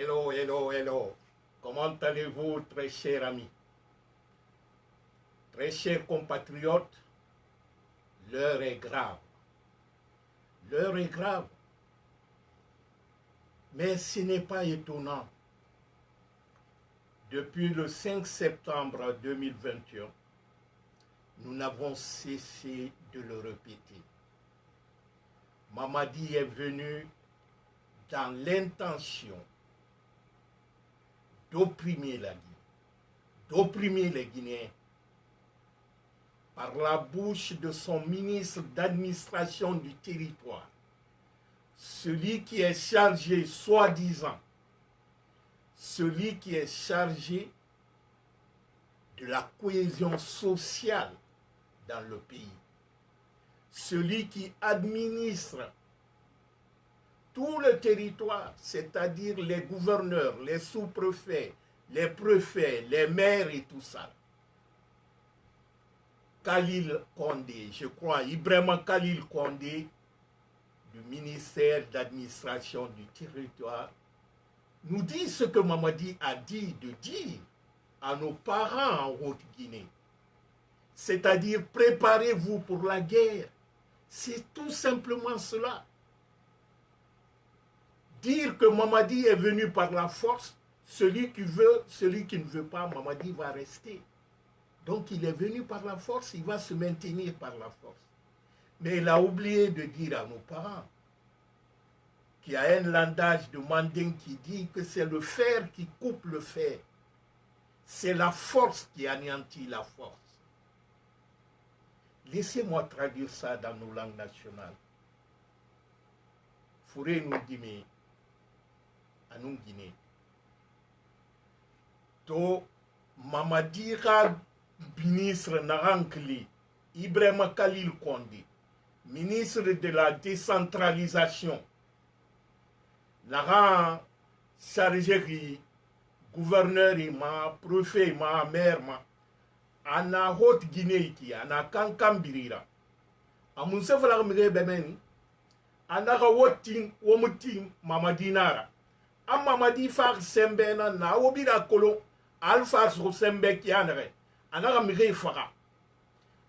Hello, hello, hello. Comment allez-vous, très chers amis? Très chers compatriotes, l'heure est grave. L'heure est grave. Mais ce n'est pas étonnant. Depuis le 5 septembre 2021, nous n'avons cessé de le répéter. Mamadi est venu dans l'intention d'opprimer la Guinée, d'opprimer les Guinéens par la bouche de son ministre d'administration du territoire, celui qui est chargé, soi-disant, celui qui est chargé de la cohésion sociale dans le pays, celui qui administre tout le territoire, c'est-à-dire les gouverneurs, les sous-préfets, les préfets, les maires et tout ça. Khalil Condé, je crois, Ibrahima Khalil Condé, du ministère d'administration du territoire, nous dit ce que Mamadi a dit de dire à nos parents en Haute-Guinée. C'est-à-dire, préparez-vous pour la guerre. C'est tout simplement cela. Dire que Mamadi est venu par la force, celui qui veut, celui qui ne veut pas, Mamadi va rester. Donc il est venu par la force, il va se maintenir par la force. Mais il a oublié de dire à nos parents qu'il y a un landage de Manding qui dit que c'est le fer qui coupe le fer. C'est la force qui anéantit la force. Laissez-moi traduire ça dans nos langues nationales. Fouré nous dit, mais à nous Guinée. To Mamadi ministre Narankli, Ibrahima Khalil Condé, ministre de la décentralisation, Naran chargé gouverneur ma préfet ma maire ma ana Haute Guinée qui ana Kankambirira amunse fala mire bemeni ana ga wotin womutin Mamadinara am Mamadi far sembe na wobira kolo alfa so sembe kianre ana ga mire fara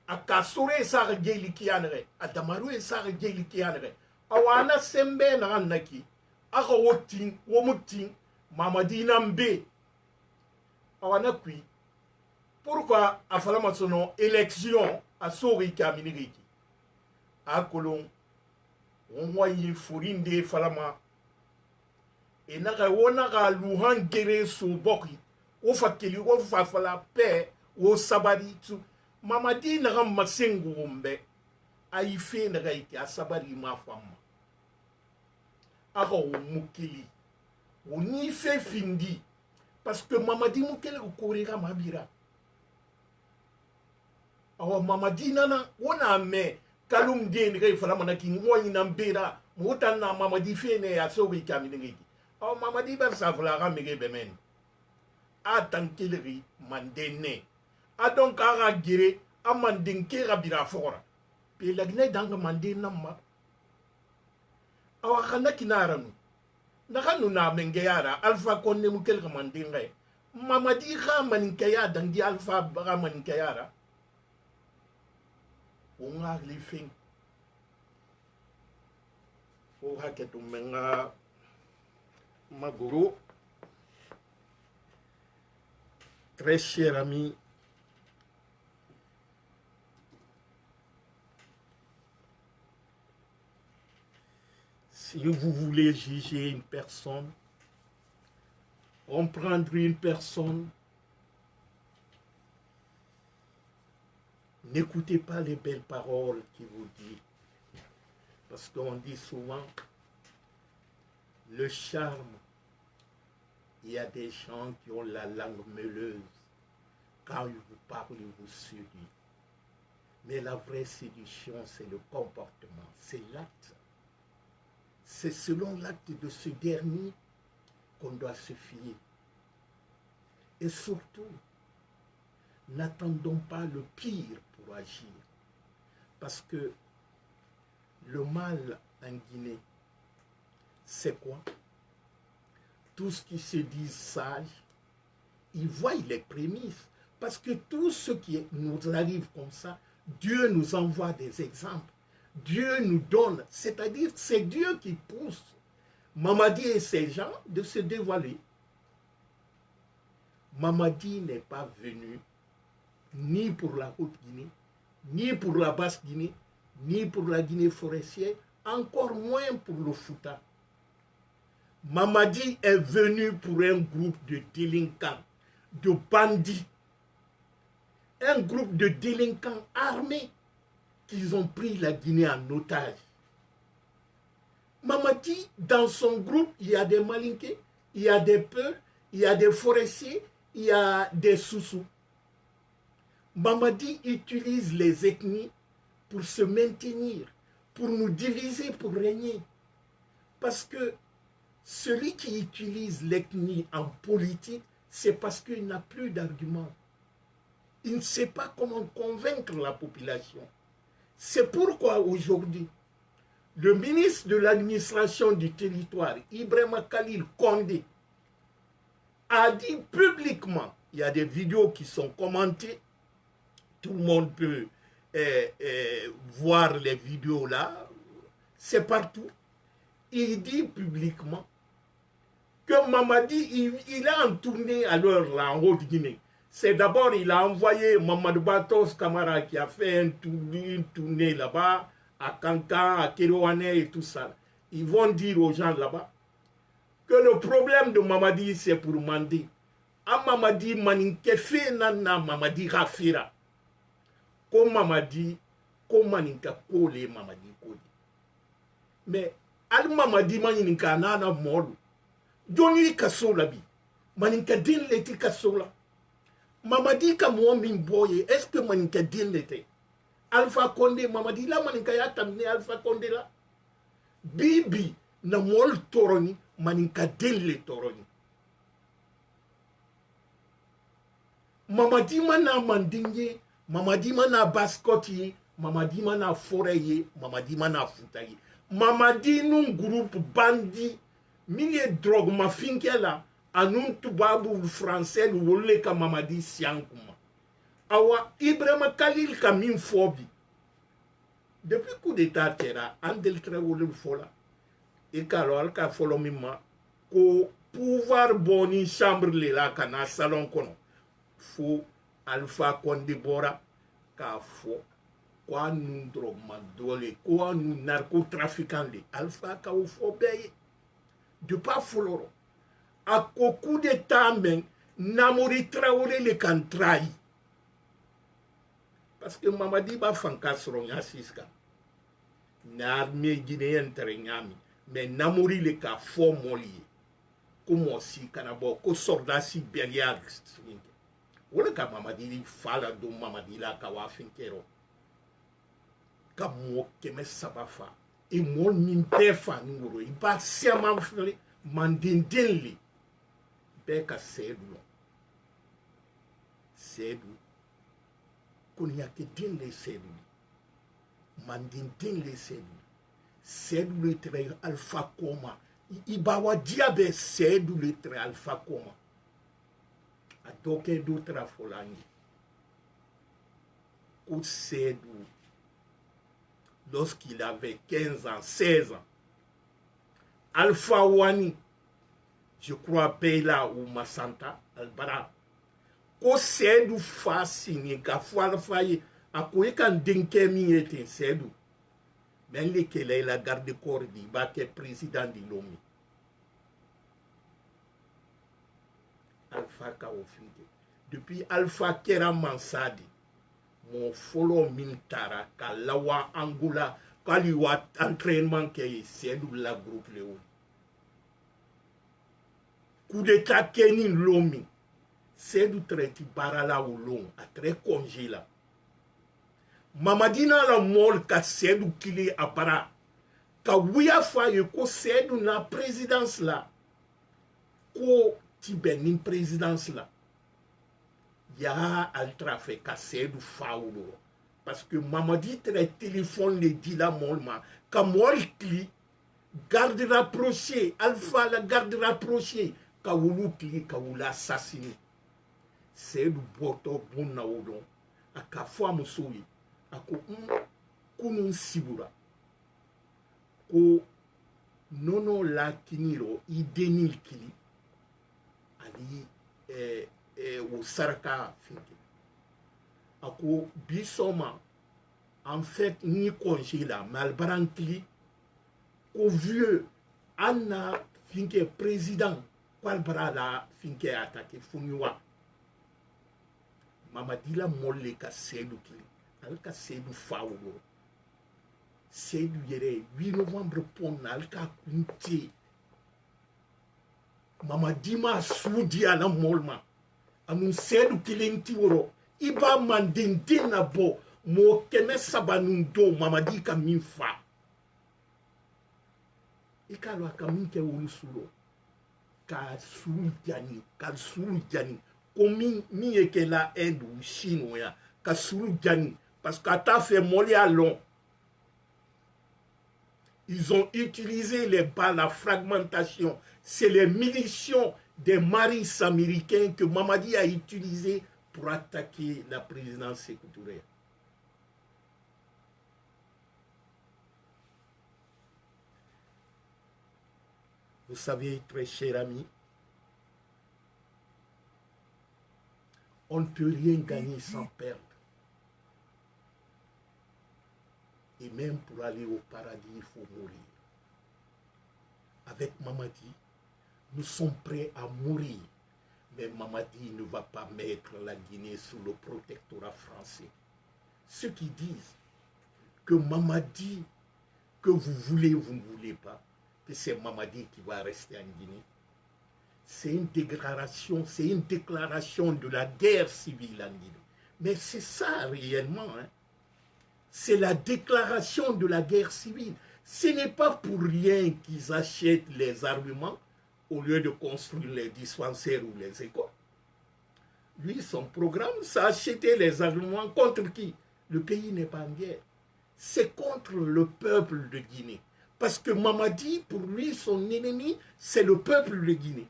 akasure sa geli kianre adamaru sa geli kianre awana sembe na naki aka wotin womutin Mamadina mbe awana kui pourquoi a falama sono élection a sori kaminiriki a kolon onwayi furinde falama e naga wona ga luhan gere so boki o fakeli o fafala pe o sabari tu Mamadi naga masengu mbe ayi fe naga iki a sabari ma fama aka o mukeli o ni fe findi parce que Mamadi mukele ko korega mabira awa Mamadi nana wona me kalum de ni kay fala manaki ngoni nambera mutan na Mamadi fene ya so wi kamini ngi awa Mamadi ber sa fala ga mege bemen a tankeleri mandene a donc ara gire a mandinke rabira fora pe lagne dang mandena ma awa kana kinaranu nakanu na mengeyara alfa konne mukel ga mandinga Mamadi ga maninkeya dangi alfa ga maninkeyara on a les fins. Au haketu menga maguru. Très cher ami, si vous voulez juger une personne, comprendre une personne, n'écoutez pas les belles paroles qui vous disent. Parce qu'on dit souvent, le charme, il y a des gens qui ont la langue meuleuse. Quand ils vous parlent, ils vous séduisent. Mais la vraie séduction, c'est le comportement, c'est l'acte. C'est selon l'acte de ce dernier qu'on doit se fier. Et surtout, n'attendons pas le pire pour agir. Parce que le mal en Guinée, c'est quoi? tous qui se disent sages, ils voient les prémices. Parce que tout ce qui nous arrive comme ça, Dieu nous envoie des exemples. Dieu nous donne, c'est-à-dire c'est Dieu qui pousse Mamadi et ses gens de se dévoiler. Mamadi n'est pas venu ni pour la Haute-Guinée, ni pour la Basse-Guinée, ni pour la Guinée forestière, encore moins pour le Fouta. Mamadi est venu pour un groupe de délinquants, de bandits, un groupe de délinquants armés qui ont pris la Guinée en otage. Mamadi, dans son groupe, il y a des Malinké, il y a des Peuls, il y a des forestiers, il y a des Soussous. Mamadi utilise les ethnies pour se maintenir, pour nous diviser, pour régner. Parce que celui qui utilise l'ethnie en politique, c'est parce qu'il n'a plus d'arguments. Il ne sait pas comment convaincre la population. C'est pourquoi aujourd'hui, le ministre de l'administration du territoire, Ibrahima Khalil Condé, a dit publiquement, il y a des vidéos qui sont commentées, tout le monde peut voir les vidéos là, c'est partout. Il dit publiquement que Mamadi, il a en tournée alors là, en Haute-Guinée. C'est d'abord, il a envoyé Mamadou Batos Kamara qui a fait une tournée là-bas, à Kankan, à Kérouane et tout ça. Ils vont dire aux gens là-bas que le problème de Mamadi, c'est pour Mandé. A Mamadi maninke fe nana Mamadi rafira. Ko Mamadi, ko maninka kole Mamadi kole. Mais, al Mamadi maninka nana molu. Joni kasola bi. Maninka din leti kasola. Mamadi ka min boye, est-ce que maninka din leti? Alpha Condé, Mamadi la maninka ya tamne Alpha Condé la. Bibi na mol toroni, maninka din le toroni. Mamadi mana mandinye, Mamadi mana baskoti, Mamadi mana foreye, Mamadi mana futaye. Mamadi nun groupe bandi, mille drogue ma finke la, anun tubabu français wole ka Mamadi siankuma. Awa Ibrahima Khalil ka min fobi. Depuis coup d'état terra, andel tre wole fola. E kalo al ka folo mima, ko pouvoir boni chambre le la kana salon kono. Fo Alpha Condé Bora ka fo kwa nu drogue mandole kwa nu narcotrafiquant le Alpha ka o fo beye de pas foloro a coup d'état men Namori Traoré le kan trahi parce que Mamadi ba fanka sronya siska na armée guinéenne trenyami mais Namori le ka fo moli comme aussi kanabo ko soldat sibériens wala ka Mamadi fala do Mamadi la ka wa finkero ka mo keme sabafa e mo min tefa ngoro i ba siama fle mandindenli be ka sedu kun ya ke dinle sedu mandindenle sedu le tre Alpha Koma i ba wa diabe sedu le tre Alpha Koma a toqué d'autres folangi. Koussedou, lorsqu'il avait 15 ans, 16 ans, Alpha Wani, je crois Pela ou Massanta, Albara, Koussedou fasciné, Gafou Alphaye, a quoi qu'un dinkemi était Sedou, mais lequel est la garde corps du baquet président de l'OMI. Alpha Kaofinde. Depuis Alpha Kera Mansadi, mon follow Mintara, Kalawa Angola, Kaliwa entraînement qui est c'est la groupe Léo. Coup d'état Kenny Lomi, c'est du traité Barala ou long, à très congé Mamadina la mol ka c'est du kili apara. Ka ouya faye ko c'est du na présidence là. Ko Tibenin présidence là, il y a al trafic cassé du faoulo. Parce que Mamadi très téléphone le dit là, molma, quand moi cli, garde rapproché, Alpha la garde rapproché, ka wulu kili ka wulu assassiné Seydou bɔtɔ bon na o dɔn a ka fɔ a musow ye a ko kunun sibura ko nɔnɔ lakini rɔ i denni kili ani o saraka finke a ko bi sɔgɔma en fait ni congé la malbaran kili ko vieux an na finke président kwalbara la finke attaqué funiwa Mamadi la molle ka Seydou kili al ka Seydou fawo Seydou yɛrɛ 8 novembre pon na al ka kunte Mamadi ma sudi ala molma amun Seydou kili nti woro iba mandente na bo mo kɛmɛ saba nun don Mamadi ka min fa i ka lo a ka min kɛ wolo suro ka suru jani ko min ye kɛ la Inde ou Chine ya ka suru jani parce que a t'a fait mɔli à long ils ont utilisé les balles la fragmentation c'est les munitions des maris américains que Mamadi a utilisé pour attaquer la présidence Sékou Touré. Vous savez, très cher ami, on ne peut rien gagner sans perdre. Et même pour aller au paradis, il faut mourir. Avec Mamadi, nous sommes prêts à mourir. Mais Mamadi ne va pas mettre la Guinée sous le protectorat français. Ceux qui disent que Mamadi, que vous voulez ou vous ne voulez pas, que c'est Mamadi qui va rester en Guinée, c'est une déclaration de la guerre civile en Guinée. Mais c'est ça réellement, hein. C'est la déclaration de la guerre civile. Ce n'est pas pour rien qu'ils achètent les armements au lieu de construire les dispensaires ou les écoles. Lui, son programme, c'est acheter les armements contre qui? Le pays n'est pas en guerre. C'est contre le peuple de Guinée. Parce que Mamadi, pour lui, son ennemi, c'est le peuple de Guinée.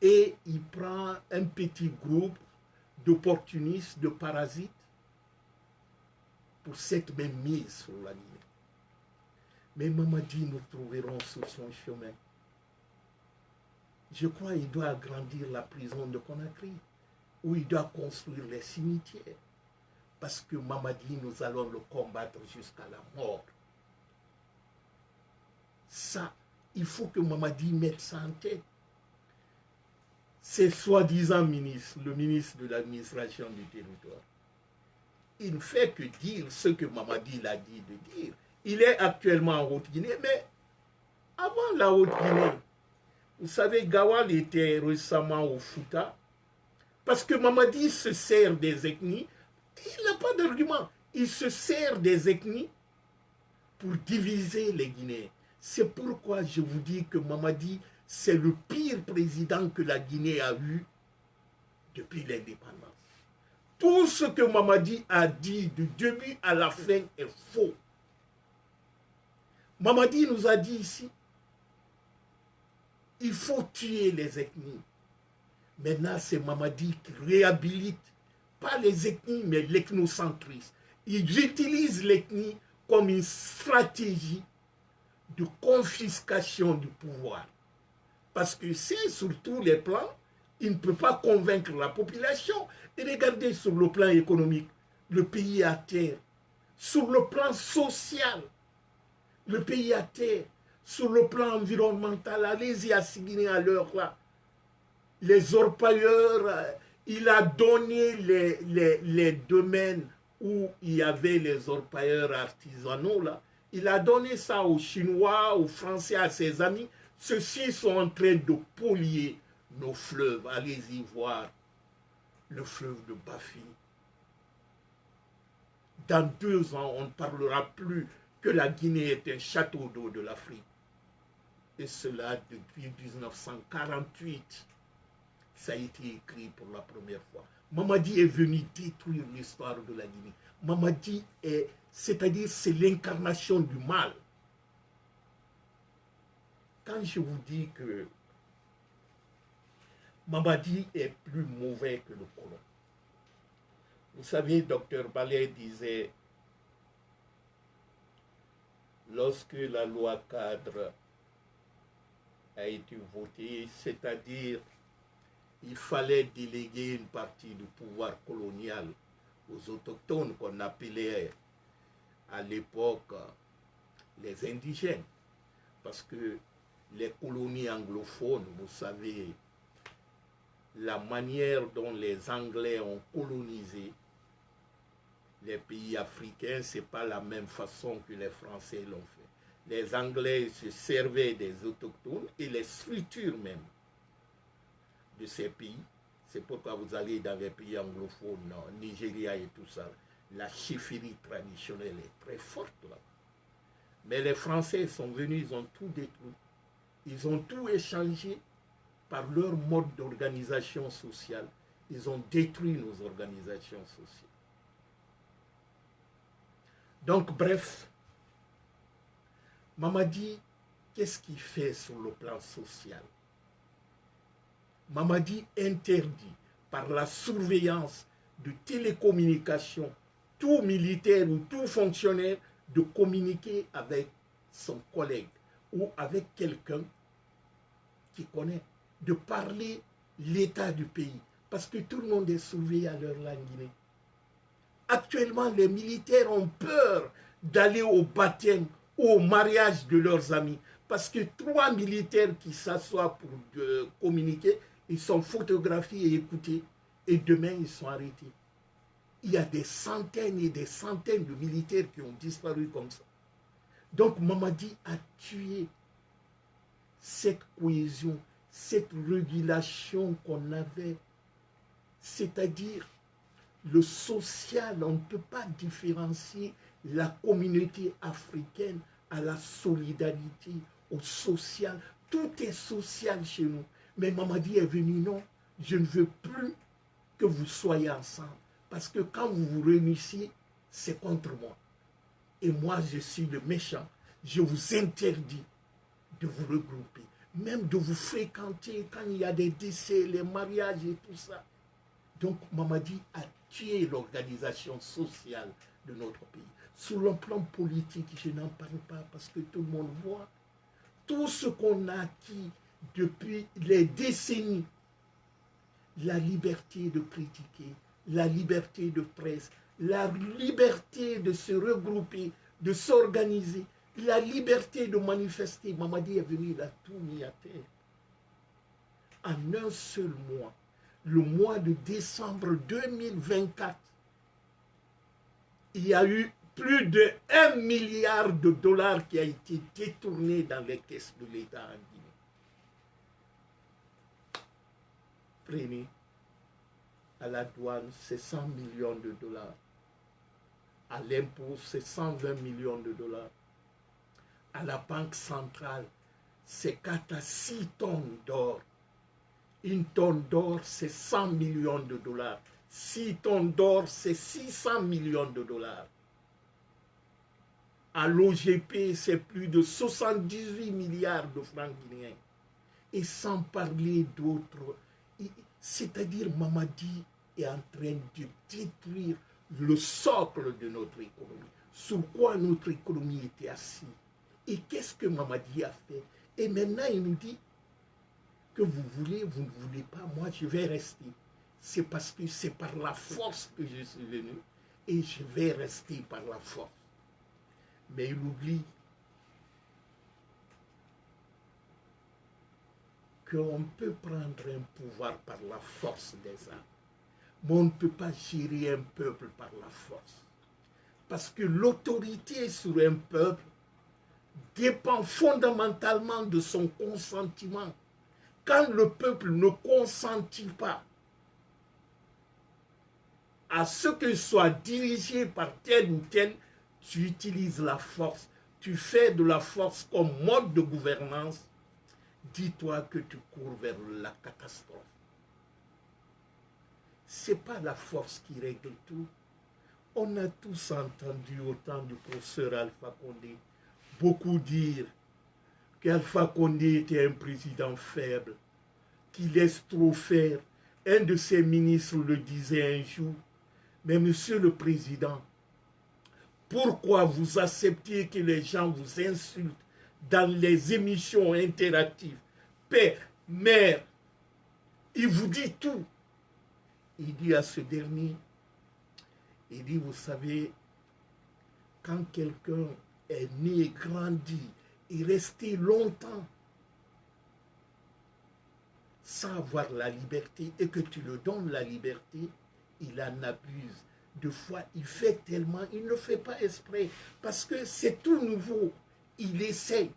Et il prend un petit groupe d'opportunistes, de parasites, pour cette même mise sur la Guinée. Mais Mamadi, nous trouverons sur son chemin. Je crois qu'il doit agrandir la prison de Conakry, où il doit construire les cimetières. Parce que Mamadi, nous allons le combattre jusqu'à la mort. Ça, il faut que Mamadi mette ça en tête. C'est soi-disant ministre, le ministre de l'administration du territoire. Il ne fait que dire ce que Mamadi l'a dit de dire. Il est actuellement en Haute-Guinée, mais avant la Haute-Guinée, vous savez, Gawal était récemment au Fouta, parce que Mamadi se sert des ethnies, il n'a pas d'argument, il se sert des ethnies pour diviser les Guinéens. C'est pourquoi je vous dis que Mamadi, c'est le pire président que la Guinée a eu depuis l'indépendance. Tout ce que Mamadi a dit du début à la fin est faux. Mamadi nous a dit ici, il faut tuer les ethnies. Maintenant, c'est Mamadi qui réhabilite, pas les ethnies, mais l'ethnocentrisme. Il utilise l'ethnie comme une stratégie de confiscation du pouvoir. Parce que c'est sur tous les plans, il ne peut pas convaincre la population. Et regardez sur le plan économique, le pays à terre. Sur le plan social, le pays à terre. Sur le plan environnemental, allez-y à Guinée à l'heure là. Les orpailleurs, il a donné les domaines où il y avait les orpailleurs artisanaux là. Il a donné ça aux Chinois, aux Français, à ses amis. Ceux-ci sont en train de polluer nos fleuves. Allez-y voir le fleuve de Bafi. Dans 2 ans, on ne parlera plus que la Guinée est un château d'eau de l'Afrique. Et cela depuis 1948. Ça a été écrit pour la première fois. Mamadi est venu détruire l'histoire de la Guinée. Mamadi est, c'est-à-dire, c'est l'incarnation du mal. Quand je vous dis que Mamadi est plus mauvais que le colon. Vous savez, Dr Ballet disait, lorsque la loi cadre a été votée, c'est-à-dire il fallait déléguer une partie du pouvoir colonial aux autochtones qu'on appelait à l'époque les indigènes, parce que les colonies anglophones, vous savez, la manière dont les Anglais ont colonisé les pays africains, ce n'est pas la même façon que les Français l'ont fait. Les Anglais se servaient des autochtones et les structures même de ces pays. C'est pourquoi vous allez dans les pays anglophones, Nigeria et tout ça, la chefferie traditionnelle est très forte là. Mais les Français sont venus, ils ont tout détruit. Ils ont tout échangé par leur mode d'organisation sociale. Ils ont détruit nos organisations sociales. Donc, bref, Mamadi, qu'est-ce qu'il fait sur le plan social? Mamadi interdit par la surveillance de télécommunications tout militaire ou tout fonctionnaire de communiquer avec son collègue ou avec quelqu'un qui connaît, de parler l'état du pays, parce que tout le monde est surveillé à leur langue. Actuellement, les militaires ont peur d'aller au baptême ou au mariage de leurs amis, parce que 3 militaires qui s'assoient pour communiquer, ils sont photographiés et écoutés, et demain ils sont arrêtés. Il y a des centaines et des centaines de militaires qui ont disparu comme ça. Donc Mamadi a tué cette cohésion, cette régulation qu'on avait, c'est-à-dire le social. On ne peut pas différencier la communauté africaine à la solidarité, au social. Tout est social chez nous. Mais Mamadi est venu, non, je ne veux plus que vous soyez ensemble. Parce que quand vous vous réunissez, c'est contre moi. Et moi, je suis le méchant. Je vous interdis de vous regrouper, même de vous fréquenter quand il y a des décès, les mariages et tout ça. Donc, Mamadi a tué l'organisation sociale de notre pays. Sur le plan politique, je n'en parle pas parce que tout le monde voit tout ce qu'on a acquis depuis les décennies. La liberté de critiquer, la liberté de presse, la liberté de se regrouper, de s'organiser, la liberté de manifester. Mamadi est venu, il a tout mis à terre. En un seul mois, le mois de décembre 2024, il y a eu plus de 1 milliard de dollars qui a été détourné dans les caisses de l'État en Guinée. Prenez, à la douane, c'est 100 millions de dollars. À l'impôt, c'est 120 millions de dollars. À la banque centrale, c'est 4 à 6 tonnes d'or. Une tonne d'or, c'est 100 millions de dollars. 6 tonnes d'or, c'est 600 millions de dollars. À l'OGP, c'est plus de 78 milliards de francs guinéens. Et sans parler d'autres. C'est-à-dire, Mamadi est en train de détruire le socle de notre économie. Sur quoi notre économie était assise. Et qu'est-ce que Mamadi a fait? Et maintenant, il nous dit que vous voulez, vous ne voulez pas, moi je vais rester. C'est parce que c'est par la force que je suis venu et je vais rester par la force. Mais il oublie qu'on peut prendre un pouvoir par la force des armes. Mais on ne peut pas gérer un peuple par la force. Parce que l'autorité sur un peuple dépend fondamentalement de son consentement. Quand le peuple ne consentit pas à ce qu'il soit dirigé par tel ou tel, tu utilises la force, tu fais de la force comme mode de gouvernance, dis-toi que tu cours vers la catastrophe. Ce n'est pas la force qui règle tout. On a tous entendu au temps du professeur Alpha Condé beaucoup dire qu'Alpha Condé était un président faible, qui laisse trop faire. Un de ses ministres le disait un jour, mais monsieur le président, pourquoi vous acceptiez que les gens vous insultent dans les émissions interactives? Père, mère, il vous dit tout. Il dit à ce dernier, il dit, vous savez, quand quelqu'un est né, grandi, et resté longtemps sans avoir la liberté et que tu le donnes la liberté, il en abuse. Deux fois, il fait tellement, il ne fait pas exprès, parce que c'est tout nouveau. Il essaie,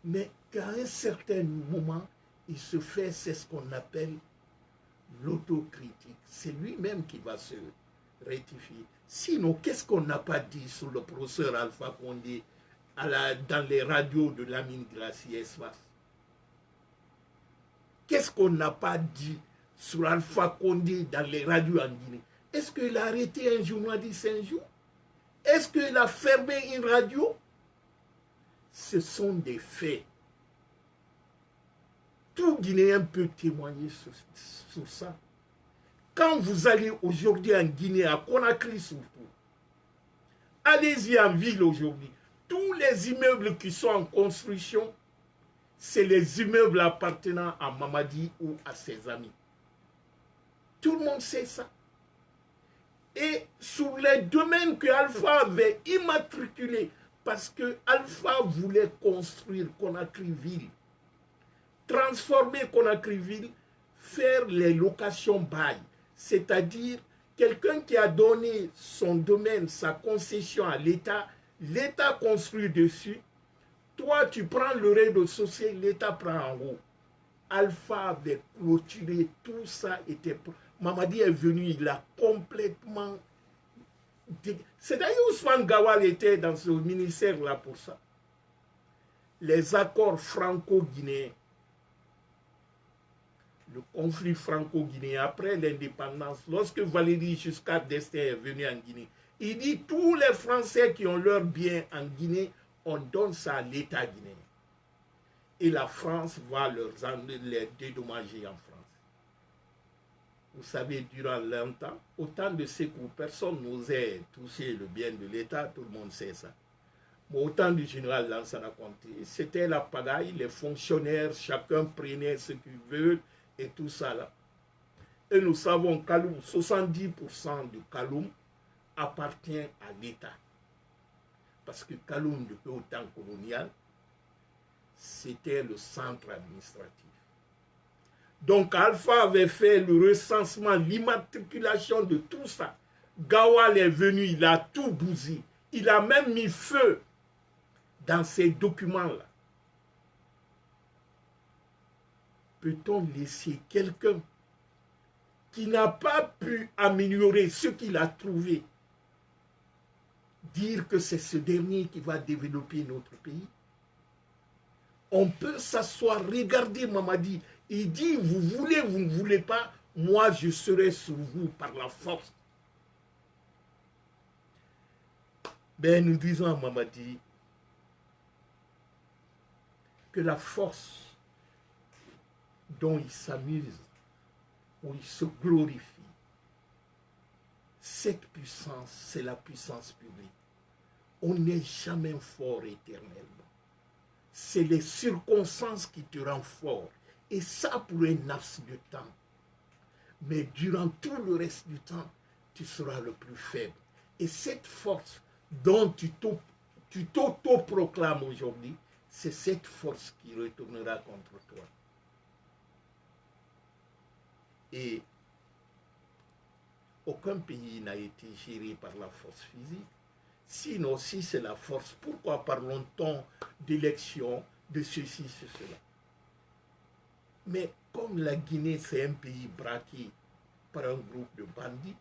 mais qu'à un certain moment, il se fait, c'est ce qu'on appelle l'autocritique. C'est lui-même qui va se rectifier. Sinon, qu'est-ce qu'on n'a pas dit sur le professeur Alpha Condé dans les radios de Lamine Grassi Espace? Qu'est-ce qu'on n'a pas dit sur Alpha Condé dans les radios en Guinée? Est-ce qu'il a arrêté un journaliste un jour? Est-ce qu'il a fermé une radio? Ce sont des faits. Tout Guinéen peut témoigner sur ça. Quand vous allez aujourd'hui en Guinée, à Conakry surtout, allez-y en ville aujourd'hui, tous les immeubles qui sont en construction, c'est les immeubles appartenant à Mamadi ou à ses amis. Tout le monde sait ça. Et sur les domaines que Alpha avait immatriculés, parce que Alpha voulait construire Conakry-Ville, transformer Conakry-Ville, faire les locations bail, c'est-à-dire quelqu'un qui a donné son domaine, sa concession à l'État, l'État construit dessus, toi tu prends le rez-de-chaussée, l'État prend en haut. Alpha avait clôturé, tout ça était... Mamadi est venu, il a complètement... C'est d'ailleurs Ousmane Gawal était dans ce ministère-là pour ça. Les accords franco-guinéens, le conflit franco-guinéen après l'indépendance, lorsque Valéry Giscard d'Estaing est venu en Guinée, il dit tous les Français qui ont leurs biens en Guinée, on donne ça à l'État guinéen. Et la France va les dédommager en France. Vous savez, durant longtemps, autant de secours, personne n'osait toucher le bien de l'État, tout le monde sait ça. Mais autant du général Lansana Conté, c'était la pagaille, les fonctionnaires, chacun prenait ce qu'il veut et tout ça là. Et nous savons que 70% du Kaloum appartient à l'État. Parce que Kaloum, depuis au temps colonial, c'était le centre administratif. Donc Alpha avait fait le recensement, l'immatriculation de tout ça. Gawal est venu, il a tout bousillé. Il a même mis feu dans ces documents-là. Peut-on laisser quelqu'un qui n'a pas pu améliorer ce qu'il a trouvé dire que c'est ce dernier qui va développer notre pays? On peut s'asseoir, regarder Mamadi. Il dit, vous voulez, vous ne voulez pas, moi je serai sur vous par la force. Ben nous disons à Mamadi que la force dont il s'amuse, où il se glorifie, cette puissance, c'est la puissance publique. On n'est jamais fort éternellement. C'est les circonstances qui te rendent fort. Et ça pour un laps de temps. Mais durant tout le reste du temps, tu seras le plus faible. Et cette force dont tu t'auto-proclames aujourd'hui, c'est cette force qui retournera contre toi. Et aucun pays n'a été géré par la force physique. Sinon, si c'est la force, pourquoi parlons-on d'élections, de ceci, de cela? Mais comme la Guinée, c'est un pays braqué par un groupe de bandits,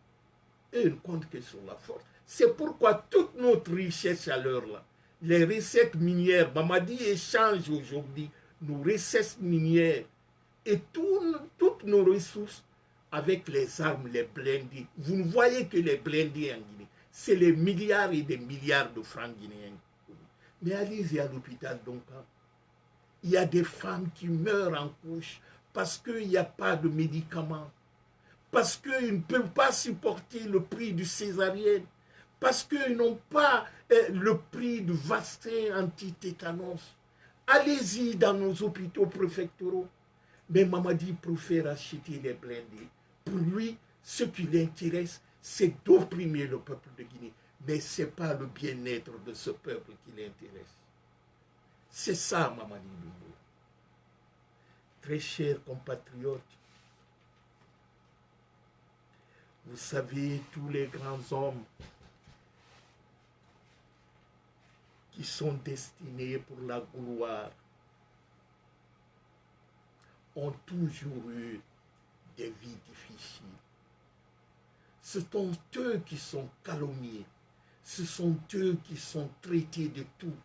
eux ne comptent que sur la force. C'est pourquoi toute notre richesse à l'heure-là, les recettes minières, Mamadi échange aujourd'hui nos recettes minières et toutes nos ressources avec les armes, les blindés. Vous ne voyez que les blindés en Guinée. C'est les milliards et des milliards de francs guinéens. Mais allez-y à l'hôpital donc. Il y a des femmes qui meurent en couche parce qu'il n'y a pas de médicaments, parce qu'ils ne peuvent pas supporter le prix du césarienne, parce qu'ils n'ont pas le prix du vaccin anti-tétanos. Allez-y dans nos hôpitaux préfectoraux. Mais Mamadi préfère acheter les blindés. Pour lui, ce qui l'intéresse, c'est d'opprimer le peuple de Guinée. Mais ce n'est pas le bien-être de ce peuple qui l'intéresse. C'est ça, Mamadi Doumbouya. Très chers compatriotes, vous savez, tous les grands hommes qui sont destinés pour la gloire ont toujours eu des vies difficiles. Ce sont eux qui sont calomniés. Ce sont eux qui sont traités de tout.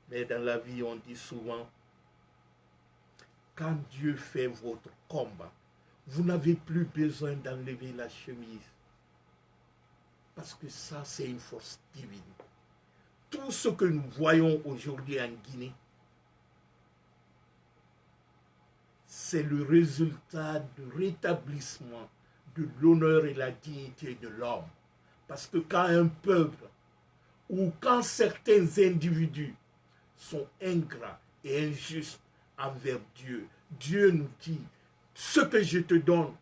Mais dans la vie, on dit souvent, quand Dieu fait votre combat, vous n'avez plus besoin d'enlever la chemise. Parce que ça, c'est une force divine. Tout ce que nous voyons aujourd'hui en Guinée, c'est le résultat du rétablissement de l'honneur et la dignité de l'homme. Parce que quand un peuple ou quand certains individus sont ingrats et injustes envers Dieu, Dieu nous dit, ce que je te donne,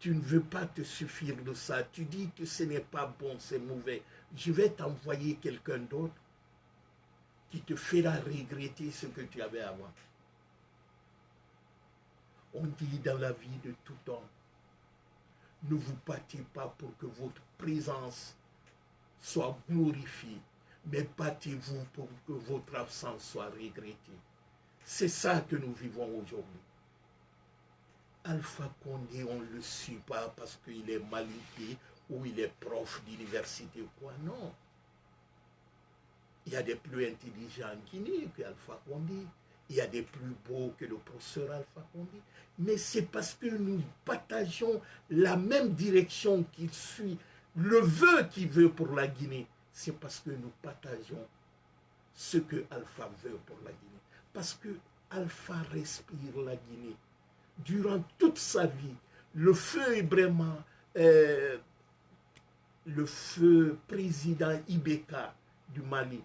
tu ne veux pas te suffire de ça. Tu dis que ce n'est pas bon, c'est mauvais. Je vais t'envoyer quelqu'un d'autre qui te fera regretter ce que tu avais avant. On dit dans la vie de tout homme, ne vous battez pas pour que votre présence soit glorifiée, mais battez-vous pour que votre absence soit regrettée. C'est ça que nous vivons aujourd'hui. Alpha Condé, on ne le suit pas parce qu'il est malinqué ou il est prof d'université ou quoi. Non. Il y a des plus intelligents en Guinée que Alpha Condé. Il y a des plus beaux que le professeur Alpha Condé. Mais c'est parce que nous partageons la même direction qu'il suit, le vœu qu'il veut pour la Guinée. C'est parce que nous partageons ce que Alpha veut pour la Guinée. Parce que Alpha respire la Guinée. Durant toute sa vie, le feu Ibrahima, le feu président Ibeka du Mali,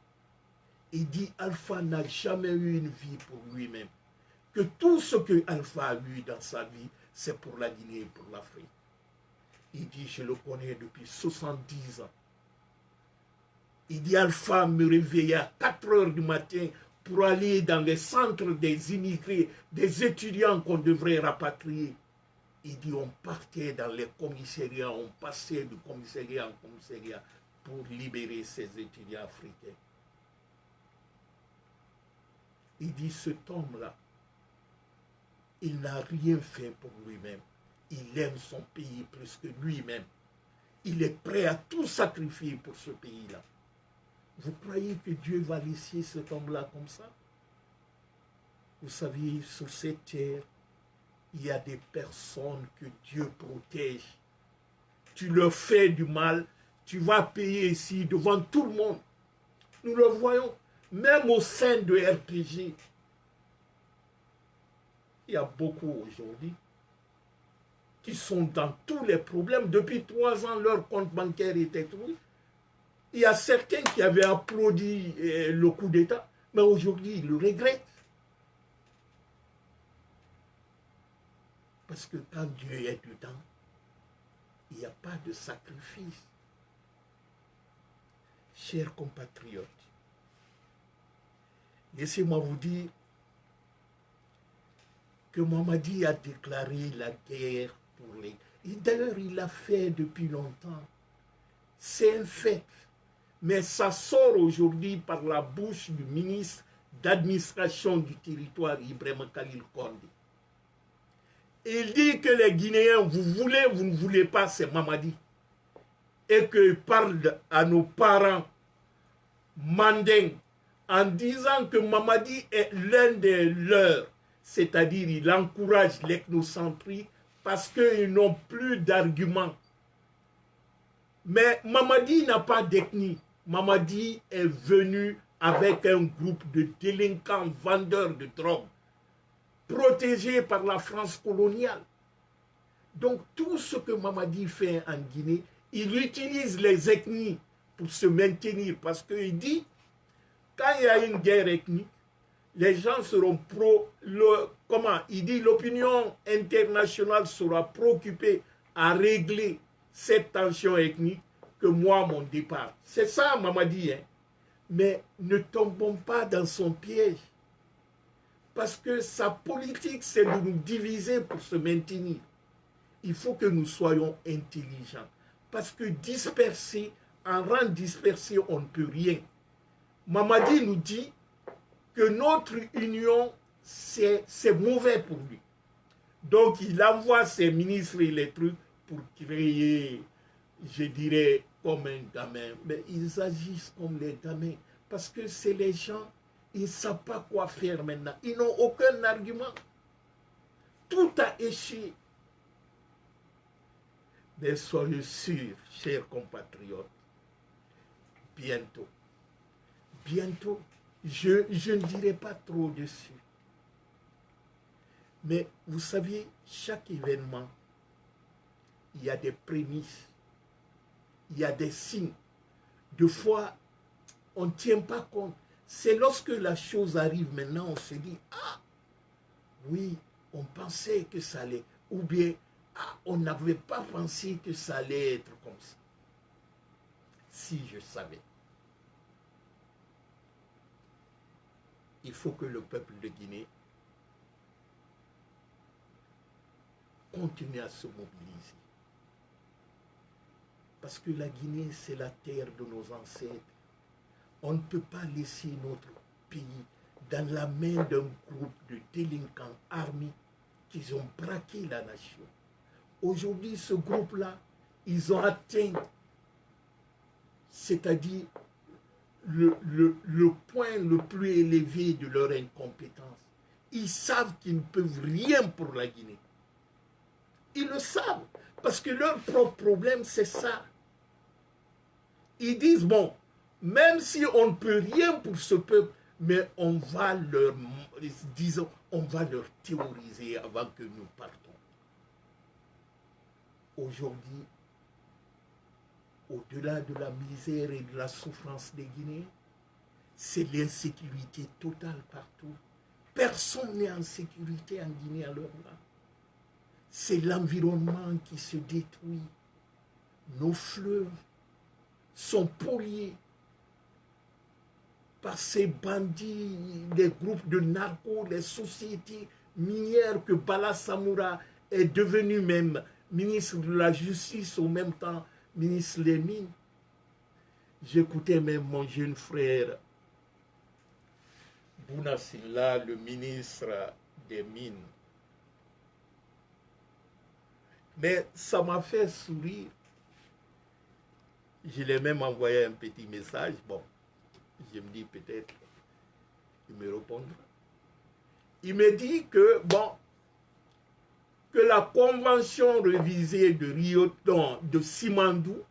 il dit Alpha n'a jamais eu une vie pour lui-même. Que tout ce que Alpha a eu dans sa vie, c'est pour la Guinée et pour l'Afrique. Il dit, je le connais depuis 70 ans. Il dit, Alpha me réveillait à 4 heures du matin pour aller dans les centres des immigrés, des étudiants qu'on devrait rapatrier. Il dit, on partait dans les commissariats, on passait de commissariat en commissariat pour libérer ces étudiants africains. Il dit, cet homme-là, il n'a rien fait pour lui-même. Il aime son pays plus que lui-même. Il est prêt à tout sacrifier pour ce pays-là. Vous croyez que Dieu va laisser cet homme-là comme ça? Vous savez, sur cette terre, il y a des personnes que Dieu protège. Tu leur fais du mal, tu vas payer ici devant tout le monde. Nous le voyons, même au sein de RPG. Il y a beaucoup aujourd'hui qui sont dans tous les problèmes. Depuis 3 ans, leur compte bancaire était trouvé. Il y a certains qui avaient applaudi le coup d'État, mais aujourd'hui, ils le regrettent. Parce que quand Dieu est dedans, il n'y a pas de sacrifice. Chers compatriotes, laissez-moi vous dire que Mamadi a déclaré la guerre pour les... D'ailleurs, il l'a fait depuis longtemps. C'est un fait. Mais ça sort aujourd'hui par la bouche du ministre d'administration du territoire, Ibrahima Khalil Condé. Il dit que les Guinéens, vous voulez, vous ne voulez pas, c'est Mamadi. Et qu'il parle à nos parents mandingues en disant que Mamadi est l'un des leurs. C'est-à-dire il encourage l'ethnocentrie parce qu'ils n'ont plus d'arguments. Mais Mamadi n'a pas d'ethnie. Mamadi est venu avec un groupe de délinquants vendeurs de drogue protégés par la France coloniale. Donc tout ce que Mamadi fait en Guinée, il utilise les ethnies pour se maintenir parce qu'il dit, quand il y a une guerre ethnique, les gens seront il dit l'opinion internationale sera préoccupée à régler cette tension ethnique que moi, mon départ. C'est ça, Mamadi, hein. Mais ne tombons pas dans son piège. Parce que sa politique, c'est de nous diviser pour se maintenir. Il faut que nous soyons intelligents. Parce que disperser, en rang dispersé, on ne peut rien. Mamadi nous dit que notre union, c'est mauvais pour lui. Donc, il envoie ses ministres et les trucs pour créer, je dirais, comme un gamin. Mais ils agissent comme les gamins. Parce que c'est les gens, ils ne savent pas quoi faire maintenant. Ils n'ont aucun argument. Tout a échoué. Mais soyez sûrs, chers compatriotes, bientôt, je ne dirai pas trop dessus. Mais vous savez, chaque événement, il y a des prémices, il y a des signes. Deux fois, on ne tient pas compte. C'est lorsque la chose arrive maintenant, on se dit, ah, oui, on pensait que ça allait, ou bien, ah, on n'avait pas pensé que ça allait être comme ça. Si je savais. Il faut que le peuple de Guinée continue à se mobiliser. Parce que la Guinée, c'est la terre de nos ancêtres. On ne peut pas laisser notre pays dans la main d'un groupe de délinquants armés qui ont braqué la nation. Aujourd'hui, ce groupe-là, ils ont atteint, c'est-à-dire le point le plus élevé de leur incompétence. Ils savent qu'ils ne peuvent rien pour la Guinée. Ils le savent, parce que leur propre problème, c'est ça. Ils disent, bon, même si on ne peut rien pour ce peuple, mais on va leur, disons, on va leur théoriser avant que nous partons. Aujourd'hui, au-delà de la misère et de la souffrance des Guinéens, c'est l'insécurité totale partout. Personne n'est en sécurité en Guinée à l'heure là. C'est l'environnement qui se détruit. Nos fleuves sont pollués par ces bandits, les groupes de narcos, les sociétés minières que Bala Samoura est devenu même ministre de la Justice, au même temps ministre des Mines. J'écoutais même mon jeune frère Bounasila, le ministre des Mines. Mais ça m'a fait sourire. Je l'ai même envoyé un petit message. Bon, je me dis peut-être il me répondra. Il me dit que, bon, que la convention révisée de Rioton, de Simandou,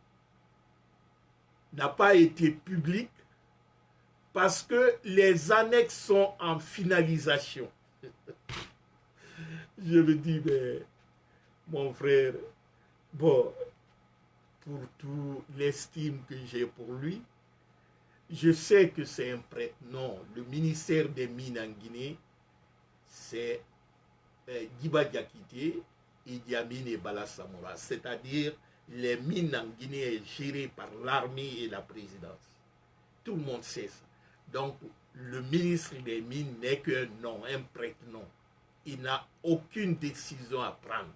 n'a pas été publique parce que les annexes sont en finalisation. Je me dis, mais mon frère, bon, pour toute l'estime que j'ai pour lui, je sais que c'est un prêtre. Non, le ministère des Mines en Guinée, c'est Giba Diakité, Idi Amin et Bala Samoura. C'est-à-dire, les mines en Guinée sont gérées par l'armée et la présidence. Tout le monde sait ça. Donc, le ministre des Mines n'est qu'un nom, un prêtre nom. Il n'a aucune décision à prendre.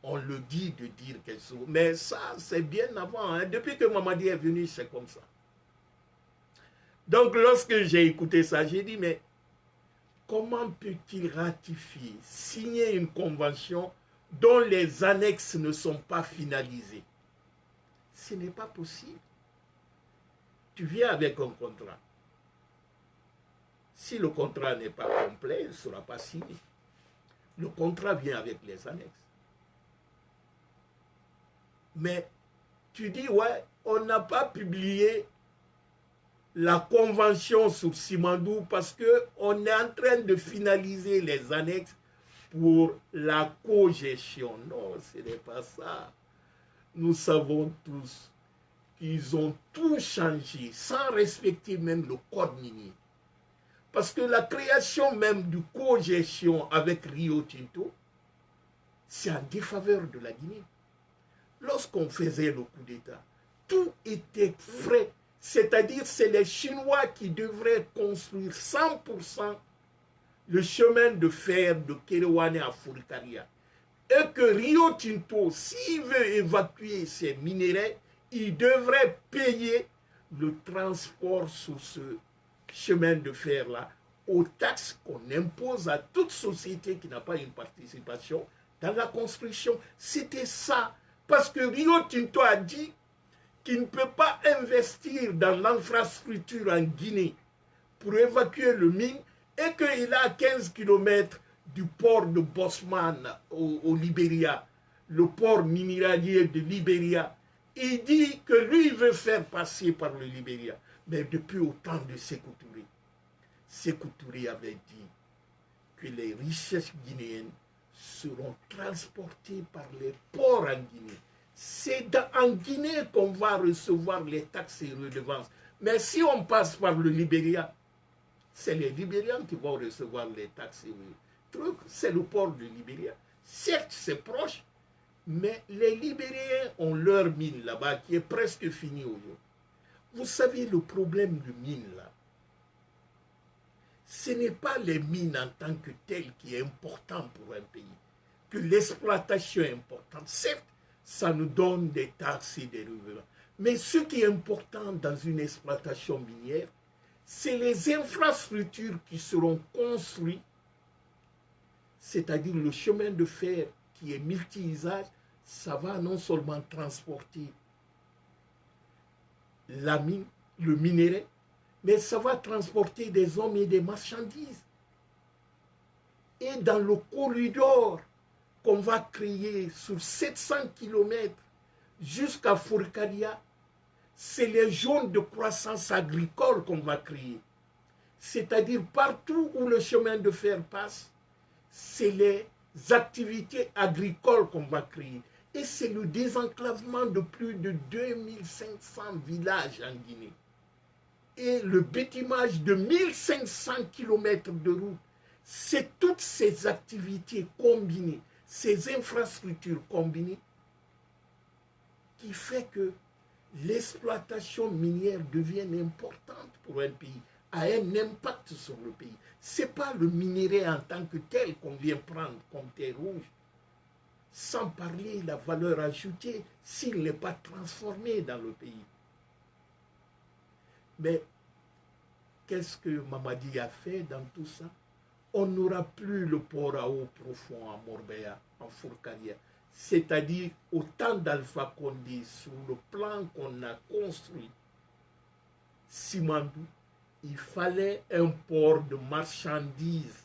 On le dit de dire quelque chose. Mais ça, c'est bien avant. Hein. Depuis que Mamadi est venu, c'est comme ça. Donc, lorsque j'ai écouté ça, j'ai dit, mais comment peut-il ratifier, signer une convention dont les annexes ne sont pas finalisées? Ce n'est pas possible. Tu viens avec un contrat. Si le contrat n'est pas complet, il ne sera pas signé. Le contrat vient avec les annexes. Mais tu dis, ouais, on n'a pas publié la convention sur Simandou parce qu'on est en train de finaliser les annexes pour la cogestion. Non, ce n'est pas ça. Nous savons tous qu'ils ont tout changé sans respecter même le code minier. Parce que la création même du cogestion avec Rio Tinto, c'est en défaveur de la Guinée. Lorsqu'on faisait le coup d'État, tout était frais. C'est-à-dire c'est les Chinois qui devraient construire 100% le chemin de fer de Kéréouane à Fourkaria. Et que Rio Tinto, s'il veut évacuer ses minéraux, il devrait payer le transport sur ce chemin de fer-là aux taxes qu'on impose à toute société qui n'a pas une participation dans la construction. C'était ça. Parce que Rio Tinto a dit qu'il ne peut pas investir dans l'infrastructure en Guinée pour évacuer le mine et qu'il a 15 km du port de Bosman au Libéria, le port minéralier de Libéria. Il dit que lui veut faire passer par le Libéria. Mais depuis au temps de Sékou Touré, Sékou Touré avait dit que les richesses guinéennes seront transportées par les ports en Guinée. C'est en Guinée qu'on va recevoir les taxes et redevances. Mais si on passe par le Libéria, c'est les Libériens qui vont recevoir les taxes et redevances. C'est le port de Libéria. Certes, c'est proche, mais les Libériens ont leur mine là-bas qui est presque finie aujourd'hui. Vous savez, le problème de mine là, ce n'est pas les mines en tant que telles qui est important pour un pays, que l'exploitation est importante. Certes, ça nous donne des taxes et des revenus. Mais ce qui est important dans une exploitation minière, c'est les infrastructures qui seront construites, c'est-à-dire le chemin de fer qui est multi-usage, ça va non seulement transporter la mine, le minerai, mais ça va transporter des hommes et des marchandises. Et dans le corridor qu'on va créer sur 700 km jusqu'à Fourkaria, c'est les zones de croissance agricole qu'on va créer. C'est-à-dire partout où le chemin de fer passe, c'est les activités agricoles qu'on va créer. Et c'est le désenclavement de plus de 2500 villages en Guinée. Et le bâtimage de 1500 km de route. C'est toutes ces activités combinées, ces infrastructures combinées qui fait que l'exploitation minière devienne importante pour un pays, a un impact sur le pays. Ce n'est pas le minerai en tant que tel qu'on vient prendre comme terre rouge, sans parler de la valeur ajoutée s'il n'est pas transformé dans le pays. Mais qu'est-ce que Mamadi a fait dans tout ça? On n'aura plus le port à eau profond à Morbéa, en Fourkaria. C'est-à-dire, au temps d'Alpha Condé, sur le plan qu'on a construit, Simandou, il fallait un port de marchandises.